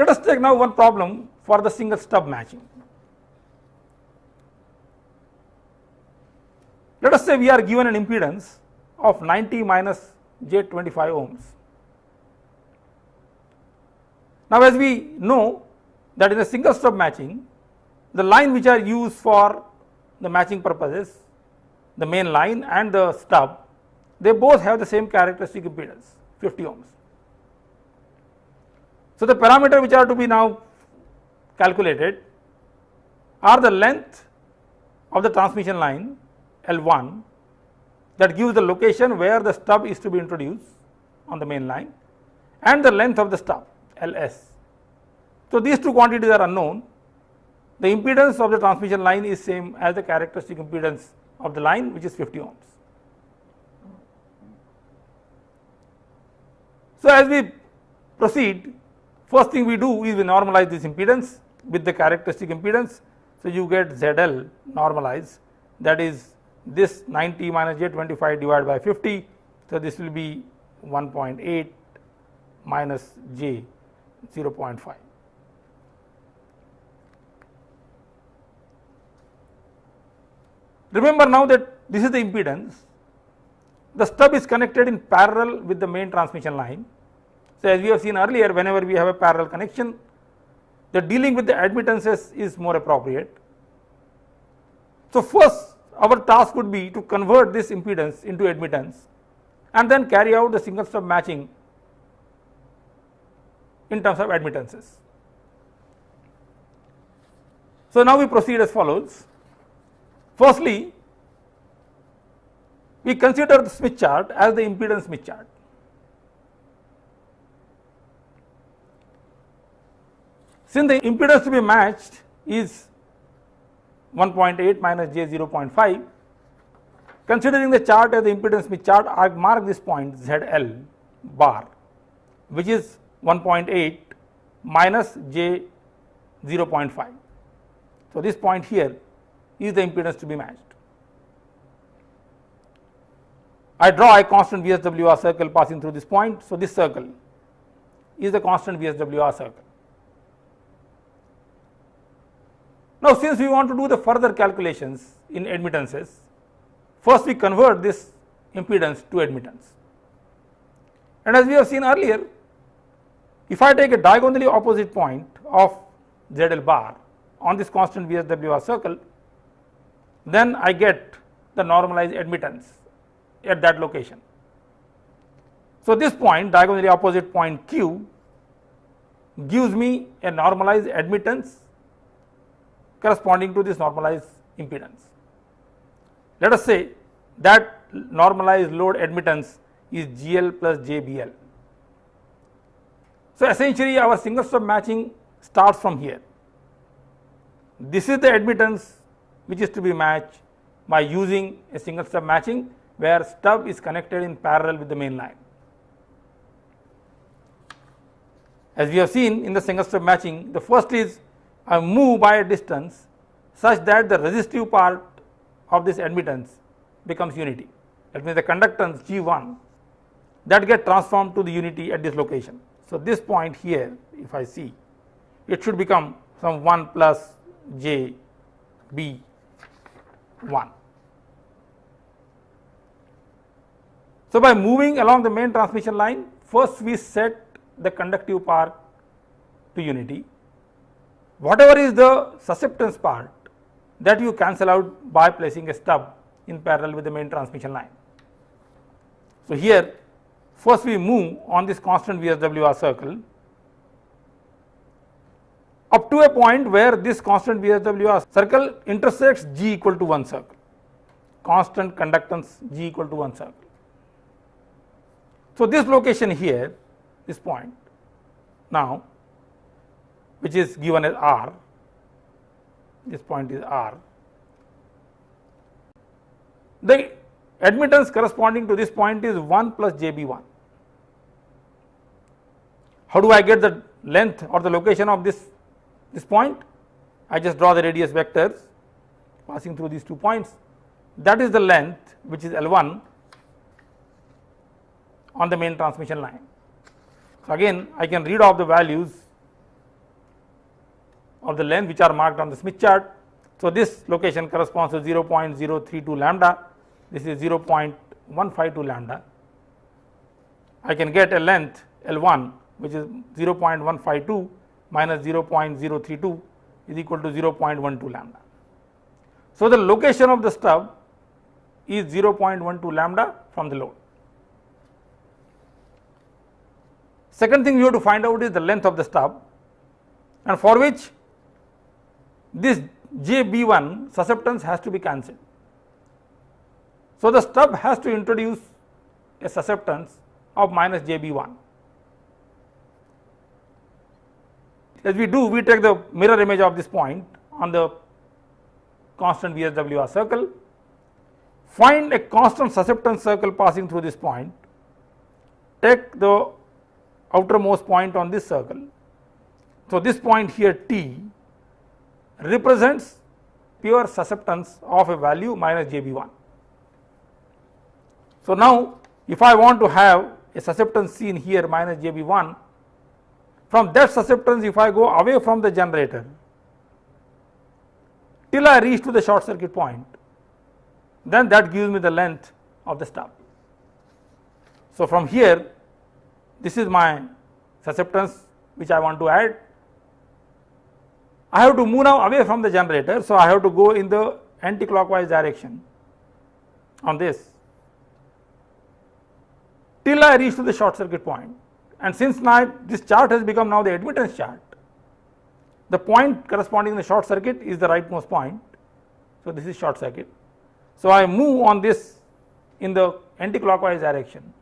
Let us take now one problem for the single stub matching. Let us say we are given an impedance of 90 minus j25 ohms. Now, as we know that in a single stub matching, the line which are used for the matching purposes, the main line and the stub, they both have the same characteristic impedance, 50 ohms. So, the parameter which are to be now calculated are the length of the transmission line L1 that gives the location where the stub is to be introduced on the main line, and the length of the stub Ls. So, these two quantities are unknown. The impedance of the transmission line is same as the characteristic impedance of the line, which is 50 ohms. So, as we proceed, first thing we do is we normalize this impedance with the characteristic impedance. So, you get ZL normalized, that is this 90 minus j25 divided by 50. So, this will be 1.8 minus j 0.5. Remember now that this is the impedance. The stub is connected in parallel with the main transmission line. So, as we have seen earlier, whenever we have a parallel connection, the dealing with the admittances is more appropriate. So, first our task would be to convert this impedance into admittance and then carry out the single stub matching in terms of admittances. So, now we proceed as follows. Firstly, we consider the Smith chart as the impedance Smith chart. Since the impedance to be matched is 1.8 minus j 0.5, considering the chart as the impedance Smith chart, I mark this point ZL bar, which is 1.8 minus j 0.5. So, this point here is the impedance to be matched. I draw a constant VSWR circle passing through this point. So, this circle is the constant VSWR circle. Now, since we want to do the further calculations in admittances, first we convert this impedance to admittance. And as we have seen earlier, if I take a diagonally opposite point of ZL bar on this constant VSWR circle, then I get the normalized admittance at that location. So, this point, diagonally opposite point Q, gives me a normalized admittance corresponding to this normalized impedance. Let us say that normalized load admittance is GL plus JBL. So, essentially our single stub matching starts from here. This is the admittance which is to be matched by using a single stub matching where stub is connected in parallel with the main line. As we have seen in the single stub matching, the first is I move by a distance such that the resistive part of this admittance becomes unity. That means the conductance G1 that get transformed to the unity at this location. So, this point here, if I see, it should become some 1 plus j b 1. So, by moving along the main transmission line, first we set the conductive part to unity. Whatever is the susceptance part, that you cancel out by placing a stub in parallel with the main transmission line. So, here first we move on this constant VSWR circle up to a point where this constant VSWR circle intersects G equal to 1 circle, constant conductance G equal to 1 circle. So, this location here, this point now, which is given as R, this point is R. The admittance corresponding to this point is 1 plus JB1. How do I get the length or the location of this point? I just draw the radius vectors passing through these 2 points. That is the length, which is L1 on the main transmission line. So, again I can read off the values of the length which are marked on the Smith chart. So, this location corresponds to 0.032 lambda, this is 0.152 lambda. I can get a length L1 which is 0.152 minus 0.032 is equal to 0.12 lambda. So, the location of the stub is 0.12 lambda from the load. Second thing we have to find out is the length of the stub, and for which this JB1 susceptance has to be cancelled. So, the stub has to introduce a susceptance of minus JB1. As we do, we take the mirror image of this point on the constant VSWR circle, find a constant susceptance circle passing through this point, take the outermost point on this circle. So, this point here T represents pure susceptance of a value minus JB1. So, now if I want to have a susceptance seen here minus JB1, from that susceptance if I go away from the generator till I reach to the short circuit point, then that gives me the length of the stub. So, from here this is my susceptance which I want to add. I have to move now away from the generator, so I have to go in the anti-clockwise direction on this till I reach to the short circuit point. And since now this chart has become now the admittance chart, the point corresponding to the short circuit is the rightmost point. So, this is short circuit. So, I move on this in the anti-clockwise direction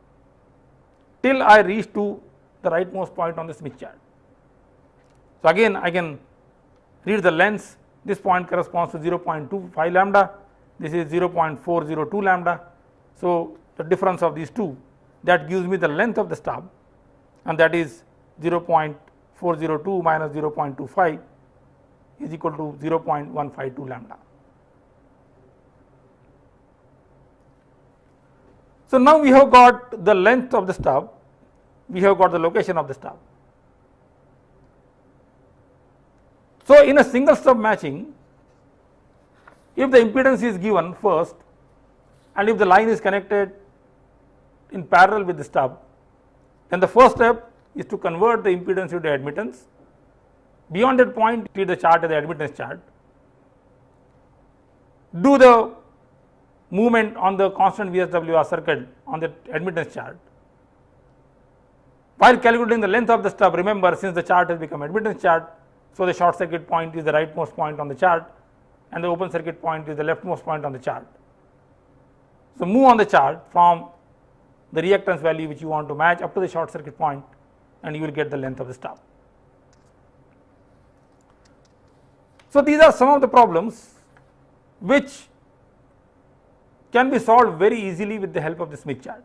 till I reach to the rightmost point on the Smith chart. So, again I can read the lengths. This point corresponds to 0.25 lambda, this is 0.402 lambda. So, the difference of these two, that gives me the length of the stub, and that is 0.402 minus 0.25 is equal to 0.152 lambda. So, now we have got the length of the stub, we have got the location of the stub. So, in a single stub matching, if the impedance is given first and if the line is connected in parallel with the stub, then the first step is to convert the impedance into admittance. Beyond that point, read the chart as the admittance chart, do the movement on the constant VSWR circuit on the admittance chart. While calculating the length of the stub, remember, since the chart has become admittance chart, so the short circuit point is the rightmost point on the chart and the open circuit point is the leftmost point on the chart. So, move on the chart from the reactance value which you want to match up to the short circuit point, and you will get the length of the stub. So, these are some of the problems which can be solved very easily with the help of the Smith chart.